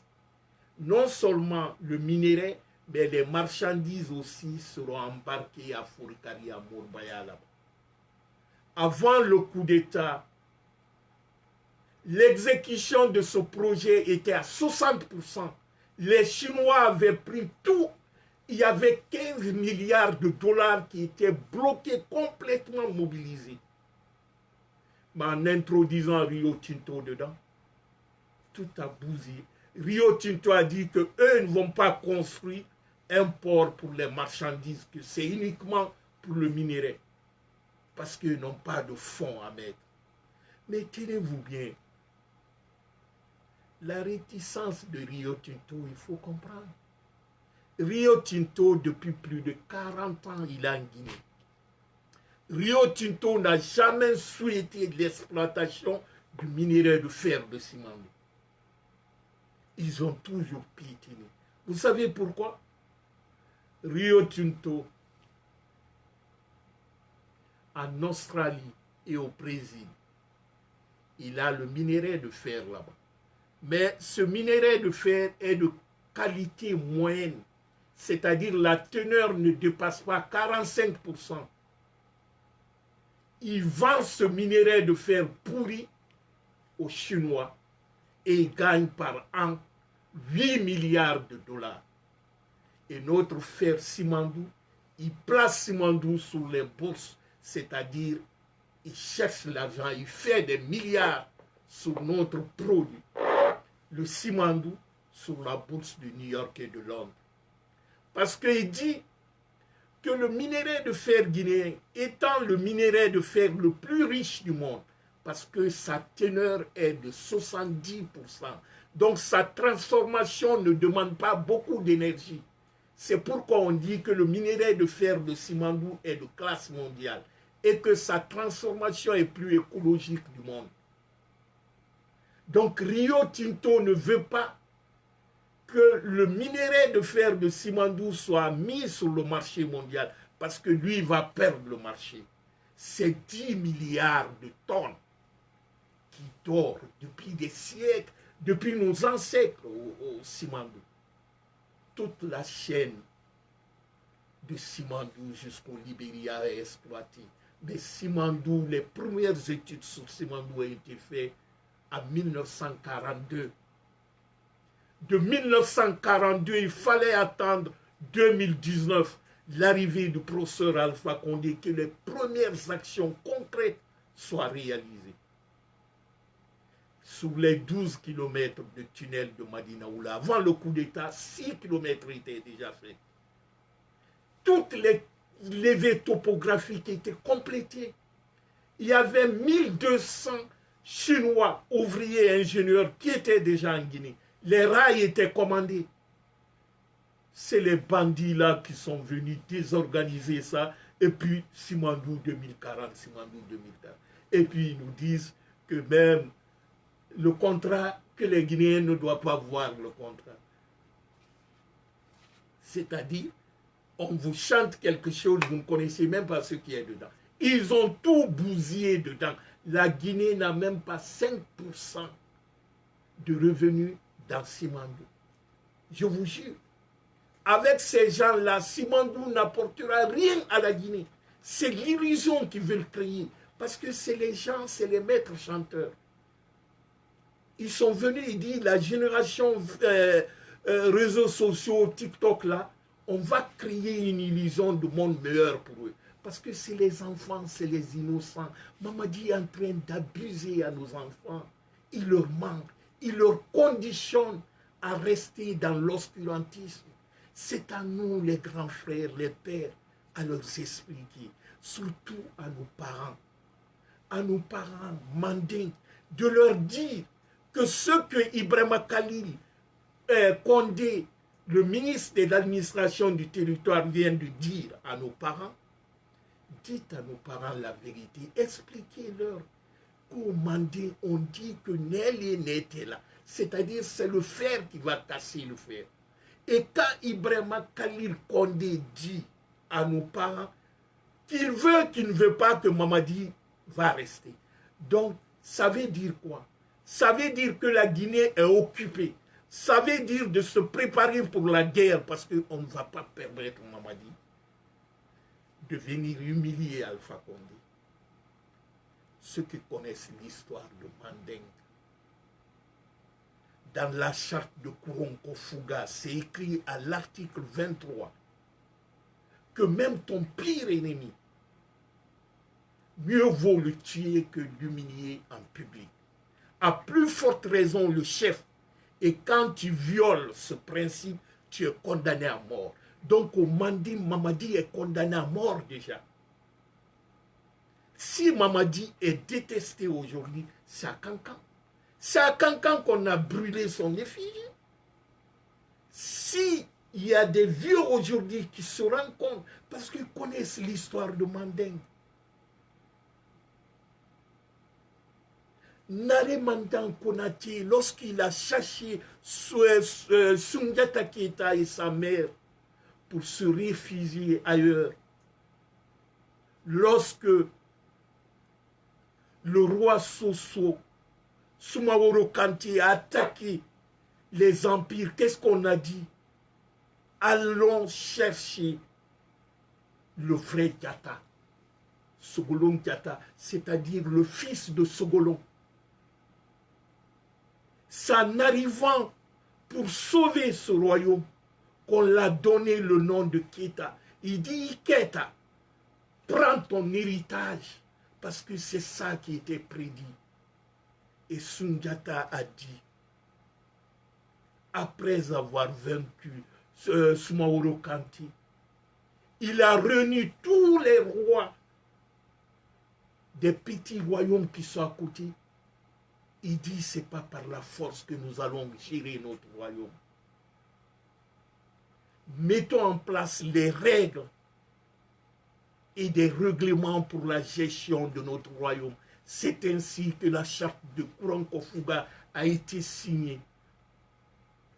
Non seulement le minerai, mais les marchandises aussi seront embarquées à Fourkaria, à Morbéa là-bas. Avant le coup d'État, l'exécution de ce projet était à 60%. Les Chinois avaient pris tout. Il y avait 15 milliards de dollars qui étaient bloqués, complètement mobilisés. Mais en introduisant Rio Tinto dedans, tout a bousillé. Rio Tinto a dit qu'eux ne vont pas construire un port pour les marchandises, que c'est uniquement pour le minerai, parce qu'ils n'ont pas de fonds à mettre. Mais tenez-vous bien, la réticence de Rio Tinto, il faut comprendre. Rio Tinto, depuis plus de 40 ans, il est en Guinée. Rio Tinto n'a jamais souhaité l'exploitation du minerai de fer de Simandou. Ils ont toujours piétiné. Vous savez pourquoi? Rio Tinto, en Australie et au Brésil, il a le minerai de fer là-bas. Mais ce minerai de fer est de qualité moyenne, c'est-à-dire la teneur ne dépasse pas 45%. Il vend ce minerai de fer pourri aux Chinois et il gagne par an 8 milliards de dollars. Et notre frère Simandou, il place Simandou sur les bourses, c'est-à-dire il cherche l'argent, il fait des milliards sur notre produit. Le Simandou sur la bourse de New York et de Londres. Parce qu'il dit que le minerai de fer guinéen étant le minerai de fer le plus riche du monde, parce que sa teneur est de 70%. Donc sa transformation ne demande pas beaucoup d'énergie. C'est pourquoi on dit que le minerai de fer de Simandou est de classe mondiale et que sa transformation est plus écologique du monde. Donc Rio Tinto ne veut pas que le minerai de fer de Simandou soit mis sur le marché mondial parce que lui va perdre le marché. C'est 10 milliards de tonnes qui dorment depuis des siècles, depuis nos ancêtres au Simandou. Toute la chaîne de Simandou jusqu'au Libéria est exploitée. Mais Simandou, les premières études sur Simandou ont été faites en 1942. De 1942, il fallait attendre 2019, l'arrivée du professeur Alpha Condé, que les premières actions concrètes soient réalisées. Sur les 12 km de tunnel de Madinaoula, avant le coup d'État, 6 km étaient déjà faits. Toutes les levées topographiques étaient complétées. Il y avait 1200 Chinois, ouvriers et ingénieurs qui étaient déjà en Guinée. Les rails étaient commandés. C'est les bandits là qui sont venus désorganiser ça. Et puis Simandou 2040, Simandou 2040. Et puis ils nous disent que même le contrat, que les Guinéens ne doivent pas voir le contrat. C'est-à-dire, on vous chante quelque chose, vous ne connaissez même pas ce qui est dedans. Ils ont tout bousillé dedans. La Guinée n'a même pas 5% de revenus dans Simandou. Je vous jure. Avec ces gens-là, Simandou n'apportera rien à la Guinée. C'est l'illusion qu'ils veulent créer. Parce que c'est les gens, c'est les maîtres chanteurs. Ils sont venus, ils disent, la génération réseaux sociaux, TikTok là, on va créer une illusion de monde meilleur pour eux. Parce que c'est les enfants, c'est les innocents. Mamadi est en train d'abuser à nos enfants. Il leur manque, il leur conditionne à rester dans l'obscurantisme. C'est à nous, les grands frères, les pères, à leur expliquer, surtout à nos parents mandingues, de leur dire que ce que Ibrahima Khalil Condé, le ministre de l'administration du territoire, vient de dire à nos parents, dites à nos parents la vérité, expliquez-leur qu'au Mandé, on dit que Nelly n'était là. C'est-à-dire, c'est le fer qui va casser le fer. Et quand Ibrahima Khalil Condé dit à nos parents qu'il veut, qu'il ne veut pas que Mamadi va rester. Donc, ça veut dire quoi? Ça veut dire que la Guinée est occupée. Ça veut dire de se préparer pour la guerre parce qu'on ne va pas permettre Mamadi de venir humilier Alpha Condé. Ceux qui connaissent l'histoire de Mandingue, dans la charte de Kouronko Fouga, c'est écrit à l'article 23 que même ton pire ennemi, mieux vaut le tuer que l'humilier en public. À plus forte raison le chef. Et quand tu violes ce principe, tu es condamné à mort. Donc au Mandi, Mamadi est condamné à mort déjà. Si Mamadi est détesté aujourd'hui, c'est à Cancan. C'est à Cancan qu'on a brûlé son effigie. Si il y a des vieux aujourd'hui qui se rendent compte, parce qu'ils connaissent l'histoire de Mandingue. Nare Mandan Konate, lorsqu'il a cherché Sundiata Keita et sa mère pour se réfugier ailleurs, lorsque le roi Soso, Soumaworo Kanté a attaqué les empires, qu'est-ce qu'on a dit? Allons chercher le vrai Diatta, Sogolon Diatta, c'est-à-dire le fils de Sogolon. C'est en arrivant pour sauver ce royaume qu'on l'a donné le nom de Keita. Il dit Keita, prends ton héritage, parce que c'est ça qui était prédit. Et Sundiata a dit, après avoir vaincu Soumaoro Kanti, il a réuni tous les rois des petits royaumes qui sont à côté. Il dit, ce n'est pas par la force que nous allons gérer notre royaume. Mettons en place les règles et des règlements pour la gestion de notre royaume. C'est ainsi que la charte de Kurankofuga a été signée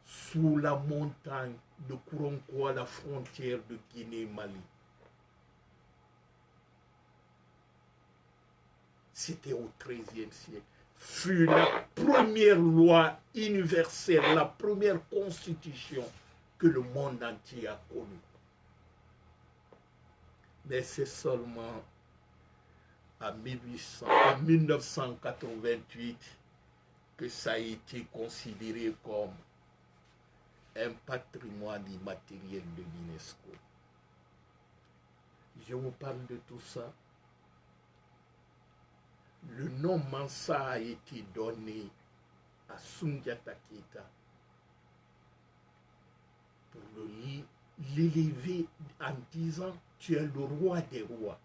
sous la montagne de Kuronko à la frontière de Guinée-Mali. C'était au XIIIe siècle. Fut la première loi universelle, la première constitution que le monde entier a connue. Mais c'est seulement en 1988 que ça a été considéré comme un patrimoine immatériel de l'UNESCO. Je vous parle de tout ça. Le nom Mansa a été donné à Sundiata Keita pour l'élever en disant « Tu es le roi des rois,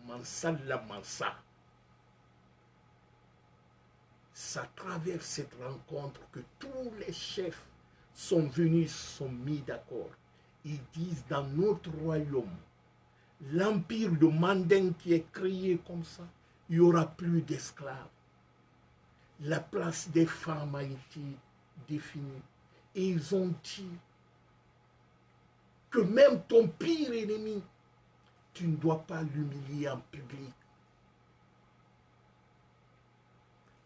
Mansa la Mansa ». C'est à travers cette rencontre que tous les chefs sont venus, sont mis d'accord. Ils disent dans notre royaume, l'empire de Manding qui est créé comme ça, il n'y aura plus d'esclaves. La place des femmes a été définie. Et ils ont dit que même ton pire ennemi, tu ne dois pas l'humilier en public.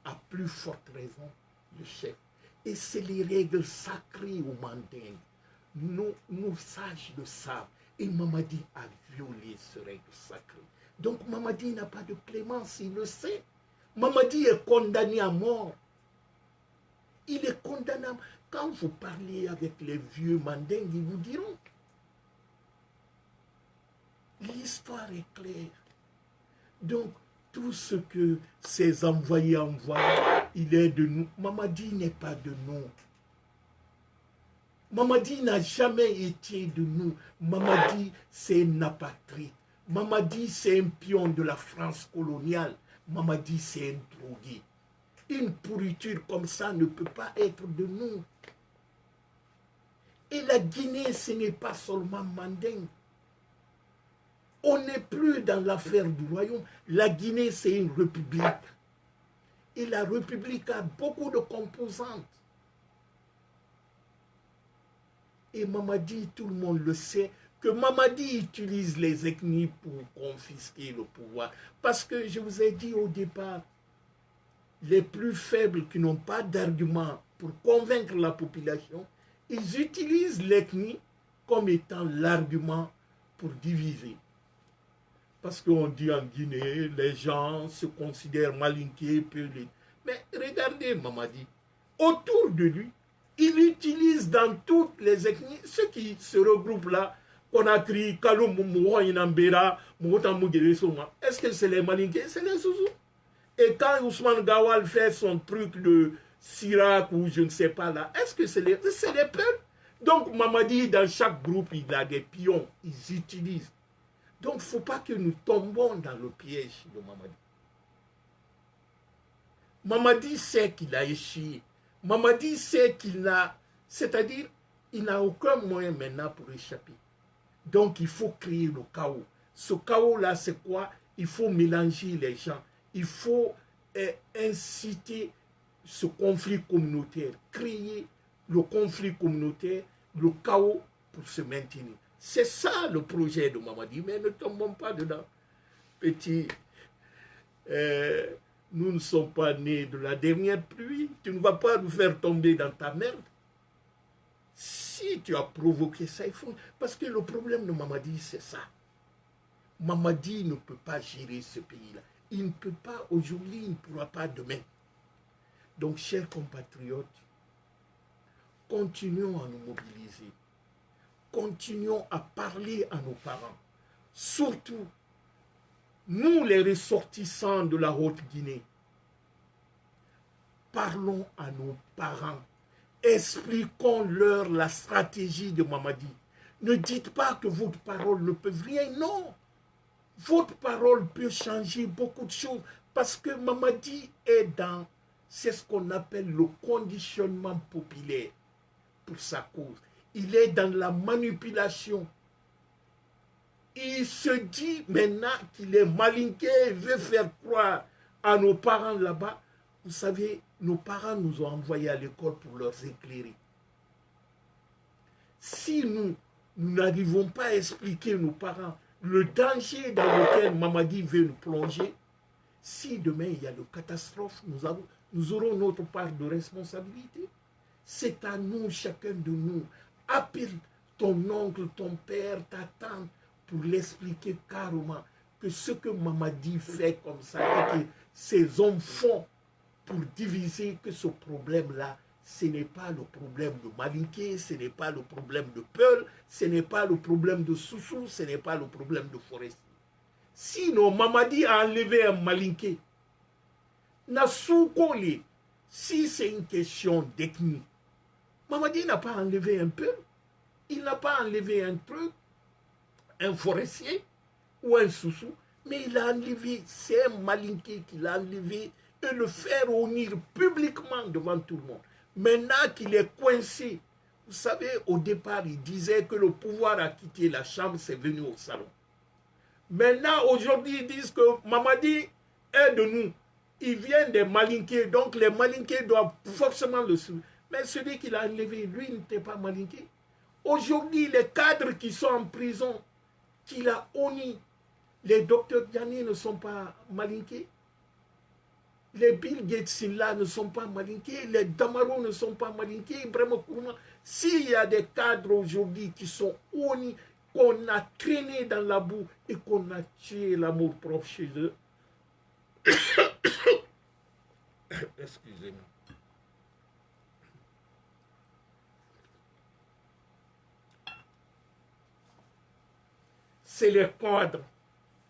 À plus forte raison, le chef. Et c'est les règles sacrées au Manding. Nos sages le savent. Et Mamadi a violé ces règles sacrées. Donc Mamadi n'a pas de clémence, il le sait. Mamadi est condamné à mort. Il est condamné à mort. Quand vous parlez avec les vieux Mandingues, ils vous diront. L'histoire est claire. Donc, tout ce que ces envoyés envoient, il est de nous. Mamadi n'est pas de nous. Mamadi n'a jamais été de nous. Mamadi, c'est un apatride. Mamadi, c'est un pion de la France coloniale. Mamadi, c'est un drogué. Une pourriture comme ça ne peut pas être de nous. Et la Guinée, ce n'est pas seulement Manding. On n'est plus dans l'affaire du royaume. La Guinée, c'est une république. Et la république a beaucoup de composantes. Et Mamadi, tout le monde le sait, que Mamadi utilise les ethnies pour confisquer le pouvoir. Parce que je vous ai dit au départ, les plus faibles qui n'ont pas d'argument pour convaincre la population, ils utilisent l'ethnie comme étant l'argument pour diviser. Parce qu'on dit en Guinée, les gens se considèrent malinqués, pelés. Mais regardez Mamadi, autour de lui, il utilise dans toutes les ethnies, ceux qui se regroupent là, Conakry, Kaloum, Inambera, est-ce que c'est les Malinqués? C'est les Zouzous. Et quand Ousmane Gawal fait son truc de Sirac ou je ne sais pas là, est-ce que c'est les peuples? Donc Mamadi, dans chaque groupe, il a des pions, ils utilisent. Donc il ne faut pas que nous tombons dans le piège de Mamadi. Mamadi sait qu'il a échoué. Mamadi sait qu'il n'a, c'est-à-dire, il n'a aucun moyen maintenant pour échapper. Donc, il faut créer le chaos. Ce chaos-là, c'est quoi? Il faut mélanger les gens. Il faut inciter ce conflit communautaire, créer le conflit communautaire, le chaos pour se maintenir. C'est ça le projet de Mamadi, mais ne tombons pas dedans. Petit, nous ne sommes pas nés de la dernière pluie. Tu ne vas pas nous faire tomber dans ta merde. Si tu as provoqué ça, il faut... Parce que le problème de Mamadi, c'est ça. Mamadi ne peut pas gérer ce pays-là. Il ne peut pas aujourd'hui, il ne pourra pas demain. Donc, chers compatriotes, continuons à nous mobiliser. Continuons à parler à nos parents. Surtout, nous les ressortissants de la Haute-Guinée, parlons à nos parents. Expliquons-leur la stratégie de Mamadi. Ne dites pas que votre parole ne peut rien. Non. Votre parole peut changer beaucoup de choses. Parce que Mamadi est dans, c'est ce qu'on appelle le conditionnement populaire pour sa cause. Il est dans la manipulation. Il se dit maintenant qu'il est malinqué, il veut faire croire à nos parents là-bas. Vous savez, nos parents nous ont envoyés à l'école pour leur éclairer. Si nous n'arrivons pas à expliquer à nos parents le danger dans lequel Mamadi veut nous plonger, si demain il y a une catastrophe, nous aurons notre part de responsabilité. C'est à nous, chacun de nous. Appelle ton oncle, ton père, ta tante, pour l'expliquer carrément que ce que Mamadi fait comme ça et que ces hommes font pour diviser, que ce problème-là, ce n'est pas le problème de Malinké, ce n'est pas le problème de Peul, ce n'est pas le problème de Soussou, ce n'est pas le problème de Forestier. Sinon, Mamadi a enlevé un Malinké. Nasoukoli, si c'est une question d'ethnie, Mamadi n'a pas enlevé un Peul, il n'a pas enlevé un truc, un Forestier ou un Soussou, mais il a enlevé, c'est un Malinké qu'il a enlevé et le faire honnir publiquement devant tout le monde. Maintenant qu'il est coincé, vous savez, au départ, il disait que le pouvoir a quitté la chambre, c'est venu au salon. Maintenant, aujourd'hui, ils disent que Mamadi est de nous. Il vient des Malinqués, donc les Malinqués doivent forcément le suivre. Mais celui qu'il a enlevé, lui, n'était pas Malinqué. Aujourd'hui, les cadres qui sont en prison, qu'il a honni, les docteurs Diané ne sont pas Malinqués. Les Bill Gates là ne sont pas malinqués, les Damaro ne sont pas malinqués, vraiment s'il y a des cadres aujourd'hui qui sont honnis, qu'on a traînés dans la boue et qu'on a tué l'amour propre chez eux, excusez-moi.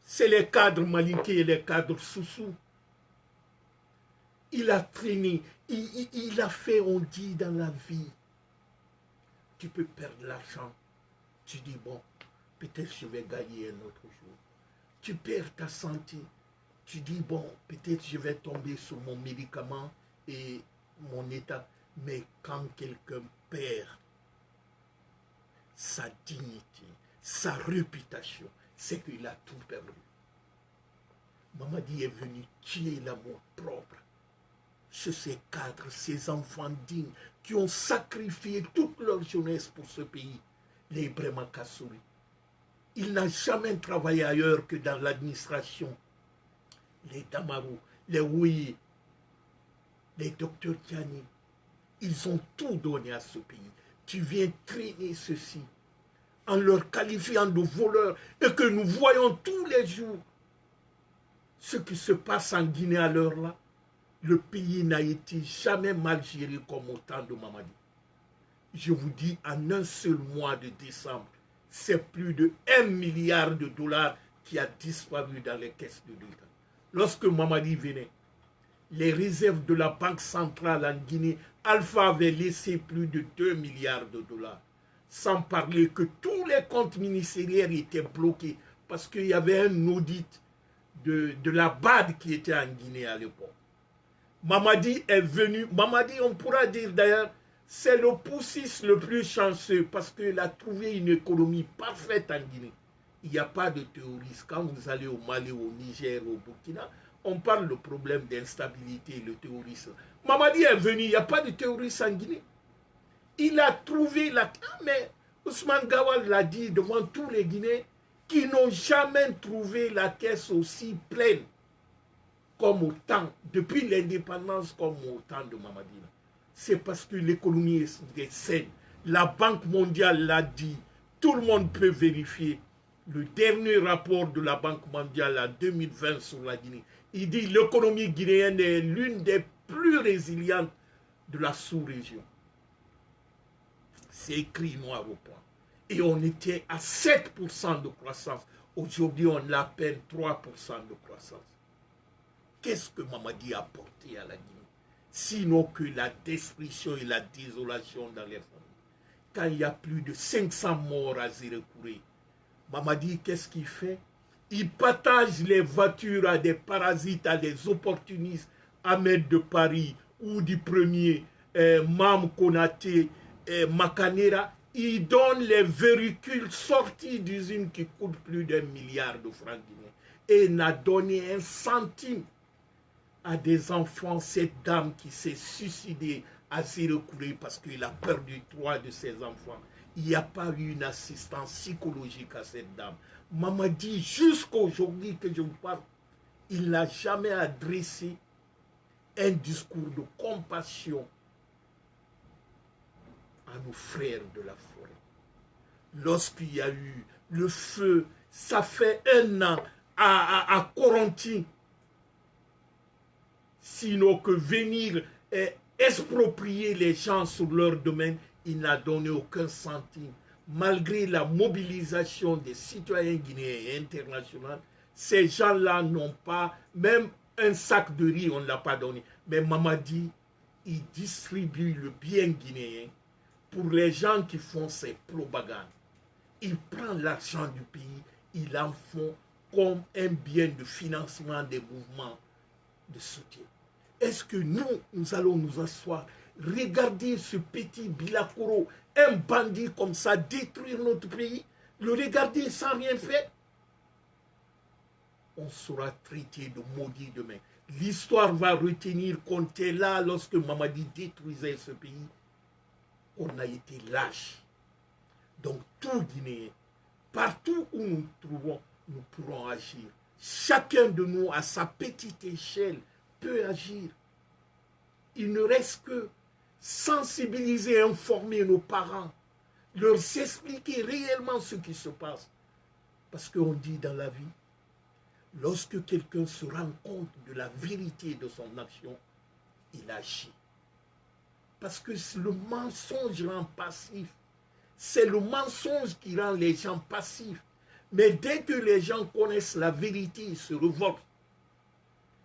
C'est les cadres malinqués et les cadres Soussou. Il a traîné, il a fait, on dit dans la vie, tu peux perdre l'argent. Tu dis, bon, peut-être je vais gagner un autre jour. Tu perds ta santé. Tu dis, bon, peut-être je vais tomber sur mon médicament et mon état. Mais quand quelqu'un perd sa dignité, sa réputation, c'est qu'il a tout perdu. Mamadi est venu tuer l'amour propre. Ces cadres, ces enfants dignes qui ont sacrifié toute leur jeunesse pour ce pays, les Ibrahima Kassouri. Il n'a jamais travaillé ailleurs que dans l'administration. Les Damaro, les Ouye, les docteurs Tiani, ils ont tout donné à ce pays. Tu viens traîner ceci en leur qualifiant de voleurs et que nous voyons tous les jours ce qui se passe en Guinée à l'heure là. Le pays n'a été jamais mal géré comme au temps de Mamadi. Je vous dis, en un seul mois de décembre, c'est plus de 1 milliard de dollars qui a disparu dans les caisses de l'État. Lorsque Mamadi venait, les réserves de la Banque centrale en Guinée, Alpha avait laissé plus de 2 milliards de dollars. Sans parler que tous les comptes ministériels étaient bloqués parce qu'il y avait un audit de la BAD qui était en Guinée à l'époque. Mamadi est venu, Mamadi, on pourra dire d'ailleurs, c'est le poussiste le plus chanceux parce qu'il a trouvé une économie parfaite en Guinée. Il n'y a pas de terroristes. Quand vous allez au Mali, au Niger, au Burkina, on parle de problème d'instabilité, le terrorisme. Mamadi est venu, il n'y a pas de terroristes en Guinée. Il a trouvé la... Mais Ousmane Gawal l'a dit devant tous les Guinéens qui n'ont jamais trouvé la caisse aussi pleine comme au temps, depuis l'indépendance comme au temps de Mamadi. C'est parce que l'économie est saine. La Banque mondiale l'a dit. Tout le monde peut vérifier. Le dernier rapport de la Banque mondiale en 2020 sur la Guinée, il dit que l'économie guinéenne est l'une des plus résilientes de la sous-région. C'est écrit noir au point. Et on était à 7% de croissance. Aujourd'hui, on a à peine 3% de croissance. Qu'est-ce que Mamadi a apporté à la Guinée? Sinon que la destruction et la désolation dans les familles. Quand il y a plus de 500 morts à Zirekouré, Mamadi, qu'est-ce qu'il fait? Il partage les voitures à des parasites, à des opportunistes, Ahmed de Paris ou du premier, Mam Konaté, Makanera. Il donne les véhicules sortis d'usines qui coûtent plus d'1 milliard de francs guinéens. Et n'a donné un centime à des enfants, cette dame qui s'est suicidée à Zirekouré parce qu'il a perdu 3 de ses enfants. Il n'y a pas eu une assistance psychologique à cette dame. Mamadi, jusqu'aujourd'hui que je vous parle, il n'a jamais adressé un discours de compassion à nos frères de la forêt. Lorsqu'il y a eu le feu, ça fait 1 an à Corentin, sinon que venir exproprier les gens sur leur domaine, il n'a donné aucun centime. Malgré la mobilisation des citoyens guinéens et internationaux, ces gens-là n'ont pas, même un sac de riz, on ne l'a pas donné. Mais Mamadi, il distribue le bien guinéen pour les gens qui font ces propagandes. Il prend l'argent du pays, il en fait comme un bien de financement des mouvements de soutien. Est-ce que nous allons nous asseoir, regarder ce petit Bilakoro, un bandit comme ça, détruire notre pays, le regarder sans rien faire? On sera traité de maudit demain. L'histoire va retenir qu'on était là lorsque Mamadi détruisait ce pays. On a été lâche. Donc tout Guinéen, partout où nous nous trouvons, nous pourrons agir. Chacun de nous, à sa petite échelle, peut agir. Il ne reste que sensibiliser, informer nos parents, leur expliquer réellement ce qui se passe. Parce qu'on dit dans la vie, lorsque quelqu'un se rend compte de la vérité de son action, il agit. Parce que le mensonge rend passif. C'est le mensonge qui rend les gens passifs. Mais dès que les gens connaissent la vérité, ils se révoltent.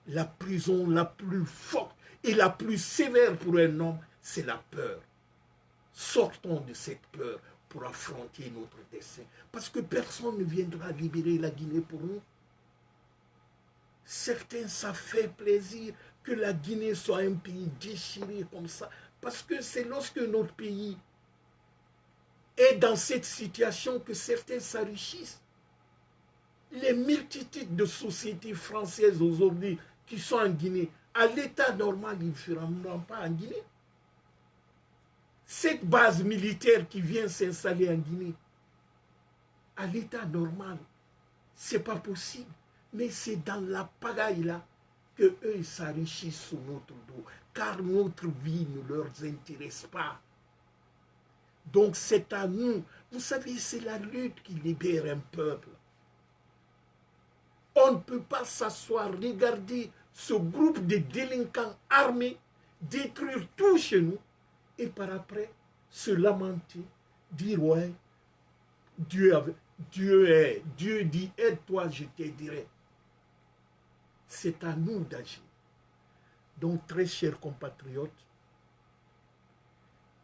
La prison la plus forte et la plus sévère pour un homme, c'est la peur. Sortons de cette peur pour affronter notre dessein. Parce que personne ne viendra libérer la Guinée pour nous. Certains, ça fait plaisir que la Guinée soit un pays déchiré comme ça. Parce que c'est lorsque notre pays est dans cette situation que certains s'enrichissent. Les multitudes de sociétés françaises aujourd'hui qui sont en Guinée, à l'état normal, ils ne seront pas en Guinée. Cette base militaire qui vient s'installer en Guinée, à l'état normal, ce n'est pas possible. Mais c'est dans la pagaille là qu'eux s'enrichissent sous notre dos, car notre vie ne leur intéresse pas. Donc c'est à nous. Vous savez, c'est la lutte qui libère un peuple. On ne peut pas s'asseoir, regarder ce groupe de délinquants armés détruire tout chez nous et par après se lamenter, dire ouais, Dieu dit aide-toi, je t'aiderai. C'est à nous d'agir. Donc très chers compatriotes,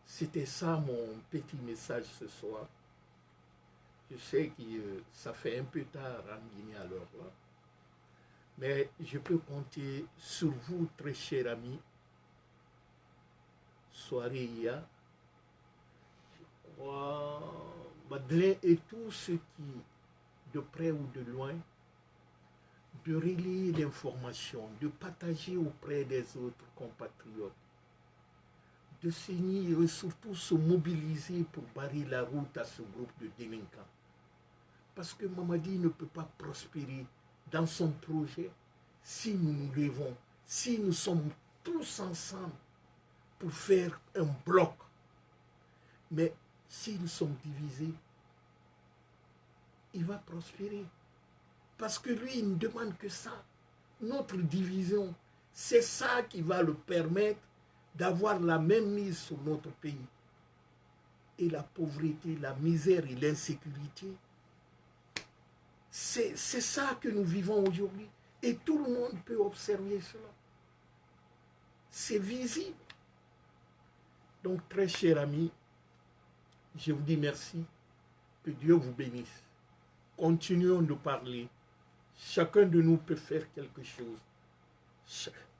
c'était ça mon petit message ce soir. Je sais que ça fait un peu tard en Guinée à l'heure là. Mais je peux compter sur vous, très chers amis. Soirée hier, je crois, Madeleine et tous ceux qui, de près ou de loin, de relayer l'information, de partager auprès des autres compatriotes, de s'unir et surtout se mobiliser pour barrer la route à ce groupe de délinquants. Parce que Mamadi ne peut pas prospérer dans son projet si nous nous levons, si nous sommes tous ensemble pour faire un bloc. Mais si nous sommes divisés, il va prospérer. Parce que lui, il ne demande que ça. Notre division, C'est ça qui va le permettre d'avoir la même mise sur notre pays. Et la pauvreté, la misère et l'insécurité, c'est ça que nous vivons aujourd'hui. Et tout le monde peut observer cela. C'est visible. Donc, très chers amis, je vous dis merci. Que Dieu vous bénisse. Continuons de parler. Chacun de nous peut faire quelque chose.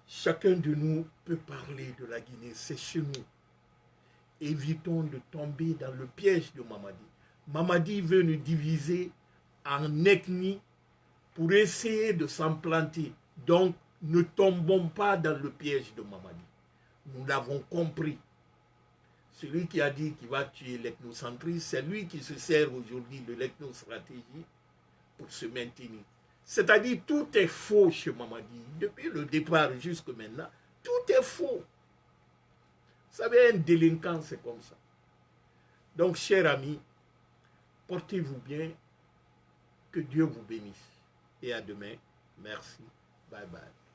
Chacun de nous peut parler de la Guinée. C'est chez nous. Évitons de tomber dans le piège de Mamadi. Mamadi veut nous diviser en ethnies pour essayer de s'implanter. Donc, ne tombons pas dans le piège de Mamadi. Nous l'avons compris. Celui qui a dit qu'il va tuer l'ethnocentrisme, c'est lui qui se sert aujourd'hui de l'ethnostratégie pour se maintenir. C'est-à-dire, tout est faux chez Mamadi. Depuis le départ jusqu'à maintenant, tout est faux. Vous savez, un délinquant, c'est comme ça. Donc, chers amis, portez-vous bien. Que Dieu vous bénisse. Et à demain. Merci. Bye bye.